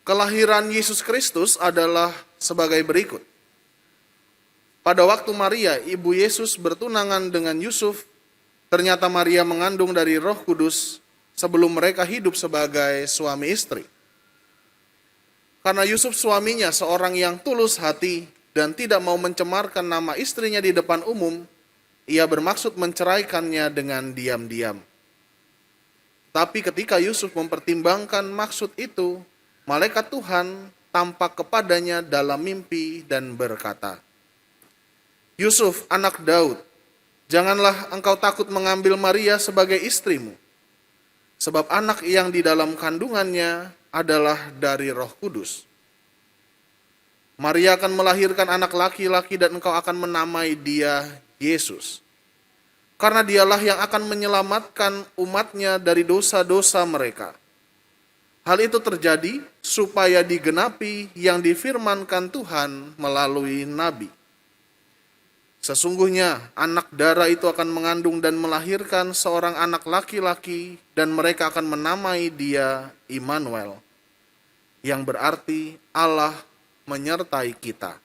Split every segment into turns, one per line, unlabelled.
Kelahiran Yesus Kristus adalah sebagai berikut. Pada waktu Maria, ibu Yesus bertunangan dengan Yusuf, ternyata Maria mengandung dari Roh Kudus sebelum mereka hidup sebagai suami istri. Karena Yusuf suaminya seorang yang tulus hati dan tidak mau mencemarkan nama istrinya di depan umum, ia bermaksud menceraikannya dengan diam-diam. Tapi ketika Yusuf mempertimbangkan maksud itu, malaikat Tuhan tampak kepadanya dalam mimpi dan berkata, "Yusuf, anak Daud, janganlah engkau takut mengambil Maria sebagai istrimu, sebab anak yang di dalam kandungannya adalah dari Roh Kudus. Maria akan melahirkan anak laki-laki dan engkau akan menamai dia Yesus. Karena dialah yang akan menyelamatkan umatnya dari dosa-dosa mereka. Hal itu terjadi supaya digenapi yang difirmankan Tuhan melalui nabi. Sesungguhnya anak darah itu akan mengandung dan melahirkan seorang anak laki-laki dan mereka akan menamai dia Immanuel, yang berarti Allah menyertai kita."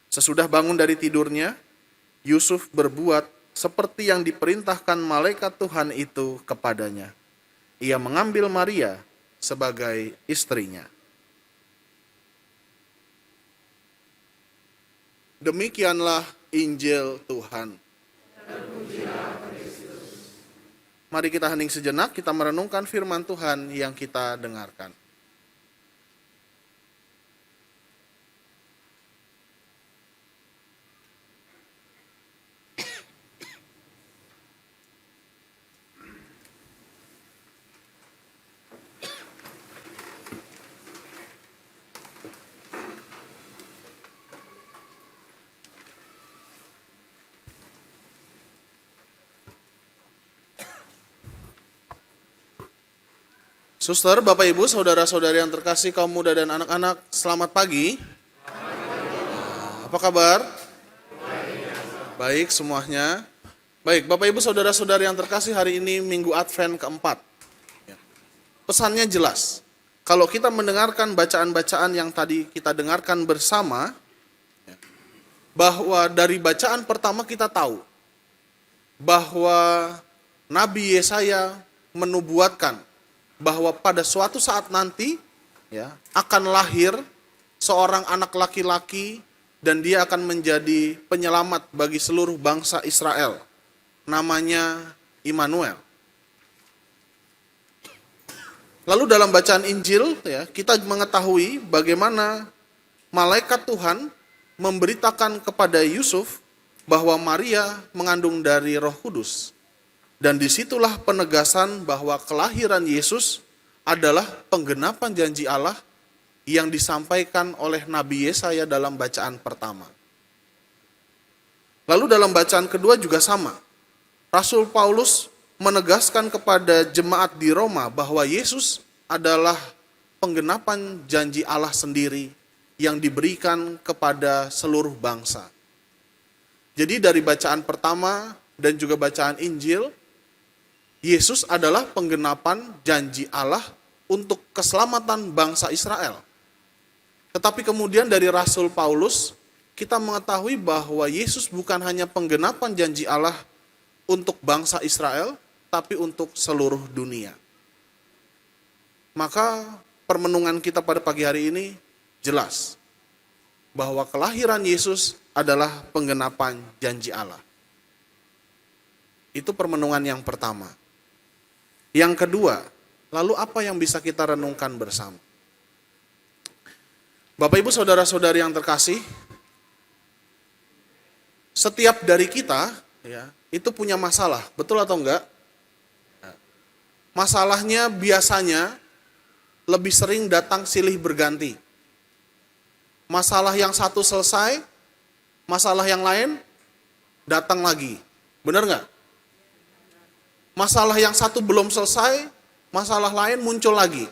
Sesudah bangun dari tidurnya, Yusuf berbuat seperti yang diperintahkan malaikat Tuhan itu kepadanya. Ia mengambil Maria sebagai istrinya. Demikianlah Injil Tuhan. Mari kita hening sejenak, kita merenungkan firman Tuhan yang kita dengarkan. Suster, Bapak Ibu, saudara-saudari yang terkasih kaum muda dan anak-anak, selamat pagi. Apa kabar? Baik semuanya. Baik, Bapak Ibu, saudara-saudari yang terkasih, hari ini Minggu Advent keempat. Pesannya jelas. Kalau kita mendengarkan bacaan-bacaan yang tadi kita dengarkan bersama, bahwa dari bacaan pertama kita tahu bahwa Nabi Yesaya menubuatkan bahwa pada suatu saat nanti akan lahir seorang anak laki-laki dan dia akan menjadi penyelamat bagi seluruh bangsa Israel. Namanya Immanuel. Lalu dalam bacaan Injil kita mengetahui bagaimana malaikat Tuhan memberitakan kepada Yusuf bahwa Maria mengandung dari Roh Kudus. Dan disitulah penegasan bahwa kelahiran Yesus adalah penggenapan janji Allah yang disampaikan oleh Nabi Yesaya dalam bacaan pertama. Lalu dalam bacaan kedua juga sama. Rasul Paulus menegaskan kepada jemaat di Roma bahwa Yesus adalah penggenapan janji Allah sendiri yang diberikan kepada seluruh bangsa. Jadi dari bacaan pertama dan juga bacaan Injil, Yesus adalah penggenapan janji Allah untuk keselamatan bangsa Israel. Tetapi kemudian dari Rasul Paulus, kita mengetahui bahwa Yesus bukan hanya penggenapan janji Allah untuk bangsa Israel, tapi untuk seluruh dunia. Maka permenungan kita pada pagi hari ini jelas bahwa kelahiran Yesus adalah penggenapan janji Allah. Itu permenungan yang pertama. Yang kedua, lalu apa yang bisa kita renungkan bersama? Bapak Ibu saudara-saudari yang terkasih, setiap dari kita itu punya masalah, betul atau enggak? Masalahnya biasanya lebih sering datang silih berganti. Masalah yang satu selesai, masalah yang lain datang lagi. Benar enggak? Masalah yang satu belum selesai, masalah lain muncul lagi.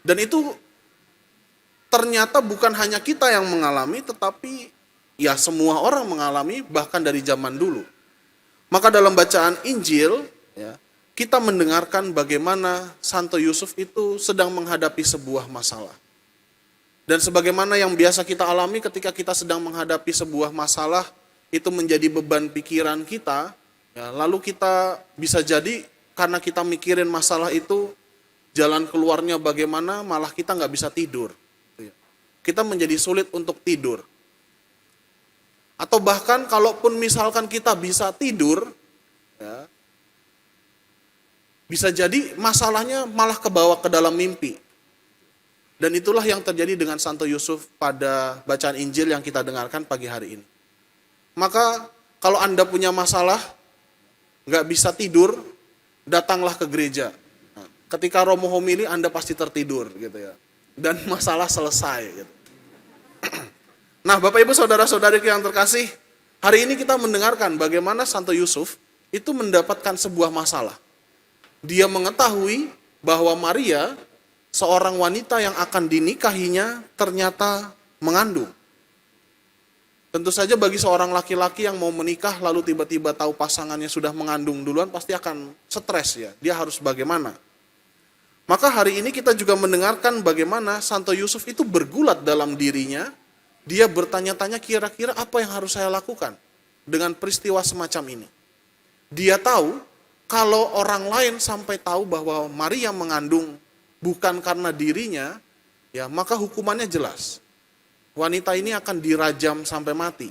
Dan itu ternyata bukan hanya kita yang mengalami, tetapi semua orang mengalami bahkan dari zaman dulu. Maka dalam bacaan Injil, kita mendengarkan bagaimana Santo Yusuf itu sedang menghadapi sebuah masalah. Dan sebagaimana yang biasa kita alami ketika kita sedang menghadapi sebuah masalah, itu menjadi beban pikiran kita, ya, lalu kita bisa jadi karena kita mikirin masalah itu, jalan keluarnya bagaimana, malah kita nggak bisa tidur. Kita menjadi sulit untuk tidur. Atau bahkan kalaupun misalkan kita bisa tidur, ya, bisa jadi masalahnya malah kebawa ke dalam mimpi. Dan itulah yang terjadi dengan Santo Yusuf pada bacaan Injil yang kita dengarkan pagi hari ini. Maka kalau Anda punya masalah, nggak bisa tidur, datanglah ke gereja. Nah, ketika Romo homili, Anda pasti tertidur gitu ya. Dan masalah selesai gitu. Nah, Bapak Ibu Saudara-saudariku yang terkasih, hari ini kita mendengarkan bagaimana Santo Yusuf itu mendapatkan sebuah masalah. Dia mengetahui bahwa Maria, seorang wanita yang akan dinikahinya, ternyata mengandung. Tentu saja bagi seorang laki-laki yang mau menikah lalu tiba-tiba tahu pasangannya sudah mengandung duluan, pasti akan stres ya. Dia harus bagaimana? Maka hari ini kita juga mendengarkan bagaimana Santo Yusuf itu bergulat dalam dirinya. Dia bertanya-tanya kira-kira apa yang harus saya lakukan dengan peristiwa semacam ini. Dia tahu kalau orang lain sampai tahu bahwa Maria mengandung bukan karena dirinya, ya maka hukumannya jelas. Wanita ini akan dirajam sampai mati.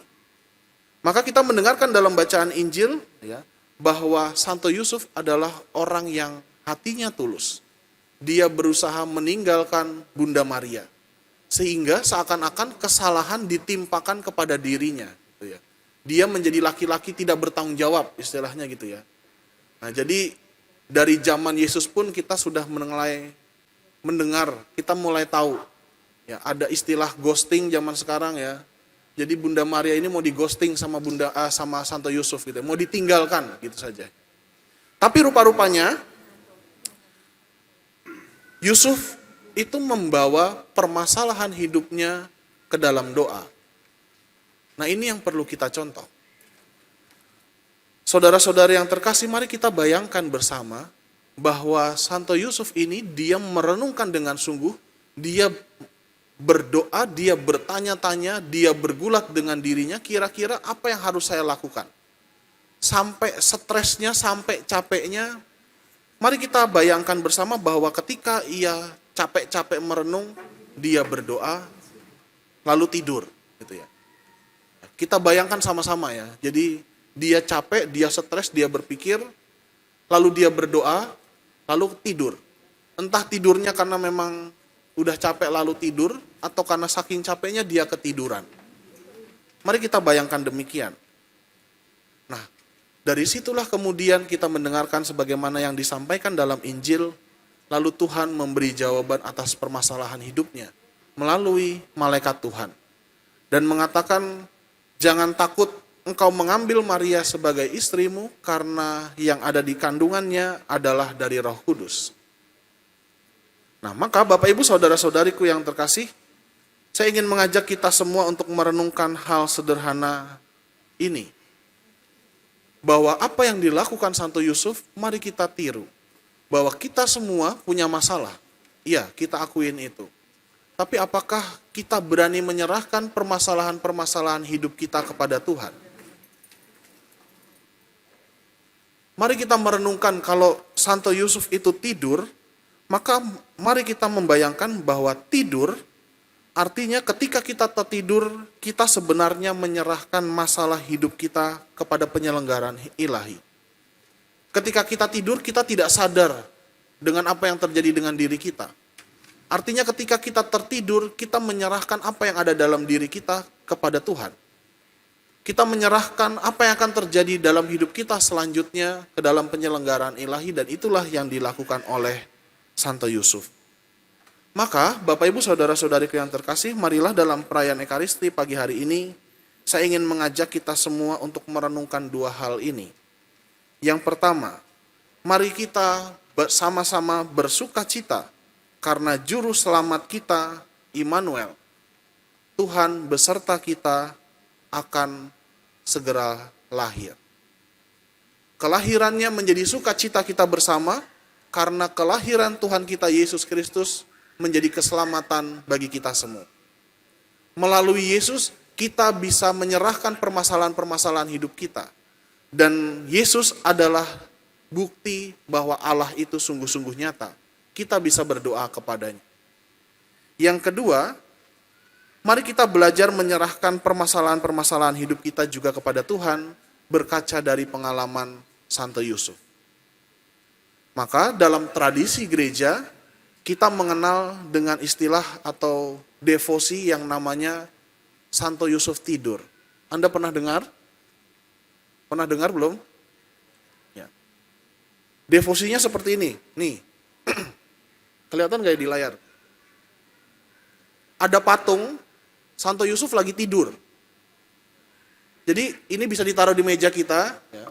Maka kita mendengarkan dalam bacaan Injil ya, bahwa Santo Yusuf adalah orang yang hatinya tulus. Dia berusaha meninggalkan Bunda Maria. Sehingga seakan-akan kesalahan ditimpakan kepada dirinya. Gitu ya. Dia menjadi laki-laki tidak bertanggung jawab, istilahnya gitu ya. Nah, jadi dari zaman Yesus pun kita sudah mendengar, kita mulai tahu. Ya, ada istilah ghosting zaman sekarang ya. Jadi Bunda Maria ini mau di-ghosting sama sama Santo Yusuf gitu, mau ditinggalkan gitu saja. Tapi rupa-rupanya Yusuf itu membawa permasalahan hidupnya ke dalam doa. Nah, ini yang perlu kita contoh. Saudara-saudara yang terkasih, mari kita bayangkan bersama bahwa Santo Yusuf ini dia merenungkan dengan sungguh, dia berdoa, dia bertanya-tanya, dia bergulat dengan dirinya, kira-kira apa yang harus saya lakukan? Sampai stresnya, sampai capeknya. Mari kita bayangkan bersama bahwa ketika ia capek-capek merenung, dia berdoa, lalu tidur. Gitu ya. Kita bayangkan sama-sama ya. Jadi dia capek, dia stres, dia berpikir, lalu dia berdoa, lalu tidur. Entah tidurnya karena memang udah capek lalu tidur, atau karena saking capeknya dia ketiduran. Mari kita bayangkan demikian. Nah, dari situlah kemudian kita mendengarkan sebagaimana yang disampaikan dalam Injil, lalu Tuhan memberi jawaban atas permasalahan hidupnya melalui malaikat Tuhan. Dan mengatakan, jangan takut engkau mengambil Maria sebagai istrimu, karena yang ada di kandungannya adalah dari Roh Kudus. Nah, maka Bapak Ibu Saudara-saudariku yang terkasih, saya ingin mengajak kita semua untuk merenungkan hal sederhana ini. Bahwa apa yang dilakukan Santo Yusuf, mari kita tiru. Bahwa kita semua punya masalah. Iya, kita akuin itu. Tapi apakah kita berani menyerahkan permasalahan-permasalahan hidup kita kepada Tuhan? Mari kita merenungkan kalau Santo Yusuf itu tidur, maka mari kita membayangkan bahwa tidur artinya ketika kita tertidur, kita sebenarnya menyerahkan masalah hidup kita kepada penyelenggaraan ilahi. Ketika kita tidur, kita tidak sadar dengan apa yang terjadi dengan diri kita. Artinya ketika kita tertidur, kita menyerahkan apa yang ada dalam diri kita kepada Tuhan. Kita menyerahkan apa yang akan terjadi dalam hidup kita selanjutnya ke dalam penyelenggaraan ilahi, dan itulah yang dilakukan oleh Santo Yusuf. Maka Bapak Ibu Saudara-saudariku yang terkasih, marilah dalam perayaan Ekaristi pagi hari ini, saya ingin mengajak kita semua untuk merenungkan dua hal ini. Yang pertama, mari kita bersama-sama bersuka cita karena Juru Selamat kita, Immanuel, Tuhan beserta kita, akan segera lahir. Kelahirannya menjadi sukacita kita bersama, karena kelahiran Tuhan kita Yesus Kristus menjadi keselamatan bagi kita semua. Melalui Yesus, kita bisa menyerahkan permasalahan-permasalahan hidup kita. Dan Yesus adalah bukti bahwa Allah itu sungguh-sungguh nyata. Kita bisa berdoa kepadanya. Yang kedua, mari kita belajar menyerahkan permasalahan-permasalahan hidup kita juga kepada Tuhan, berkaca dari pengalaman Santo Yusuf. Maka dalam tradisi gereja, kita mengenal dengan istilah atau devosi yang namanya Santo Yusuf tidur. Anda pernah dengar? Pernah dengar belum? Ya. Devosinya seperti ini. Nih, kelihatan gak di layar? Ada patung Santo Yusuf lagi tidur. Jadi ini bisa ditaruh di meja kita, ya,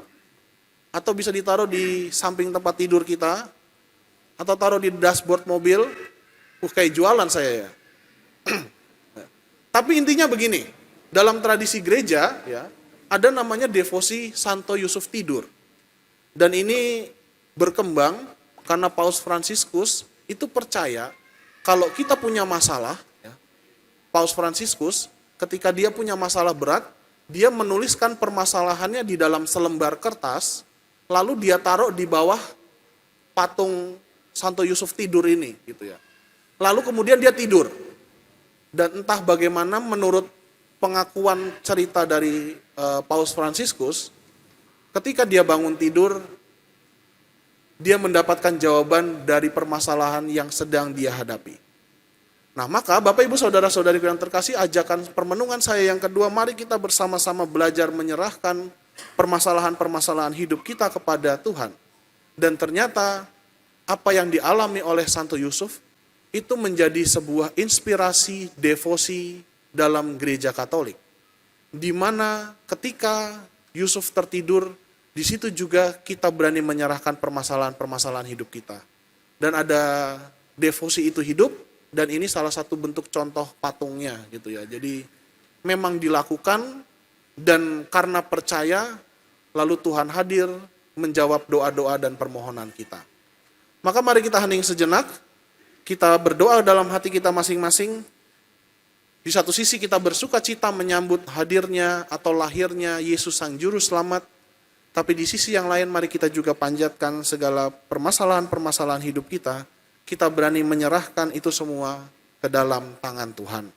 atau bisa ditaruh di samping tempat tidur kita, atau taruh di dashboard mobil. Kayak jualan saya ya. Tapi intinya begini, dalam tradisi gereja ya, ada namanya devosi Santo Yusuf tidur. Dan ini berkembang karena Paus Fransiskus itu percaya kalau kita punya masalah, ya, Paus Fransiskus ketika dia punya masalah berat, dia menuliskan permasalahannya di dalam selembar kertas, lalu dia taruh di bawah patung Santo Yusuf tidur ini, gitu ya. Lalu kemudian dia tidur. Dan entah bagaimana menurut pengakuan cerita dari Paus Fransiskus, ketika dia bangun tidur, dia mendapatkan jawaban dari permasalahan yang sedang dia hadapi. Nah, maka Bapak Ibu Saudara-saudari yang terkasih, ajakan permenungan saya yang kedua, mari kita bersama-sama belajar menyerahkan permasalahan-permasalahan hidup kita kepada Tuhan. Dan ternyata apa yang dialami oleh Santo Yusuf itu menjadi sebuah inspirasi devosi dalam gereja Katolik. Di mana ketika Yusuf tertidur, di situ juga kita berani menyerahkan permasalahan-permasalahan hidup kita. Dan ada devosi itu hidup. Dan ini salah satu bentuk contoh patungnya gitu ya. Jadi memang dilakukan dan karena percaya lalu Tuhan hadir menjawab doa-doa dan permohonan kita. Maka mari kita hening sejenak, kita berdoa dalam hati kita masing-masing. Di satu sisi kita bersuka cita menyambut hadirnya atau lahirnya Yesus Sang Juru Selamat. Tapi di sisi yang lain mari kita juga panjatkan segala permasalahan-permasalahan hidup kita. Kita berani menyerahkan itu semua ke dalam tangan Tuhan.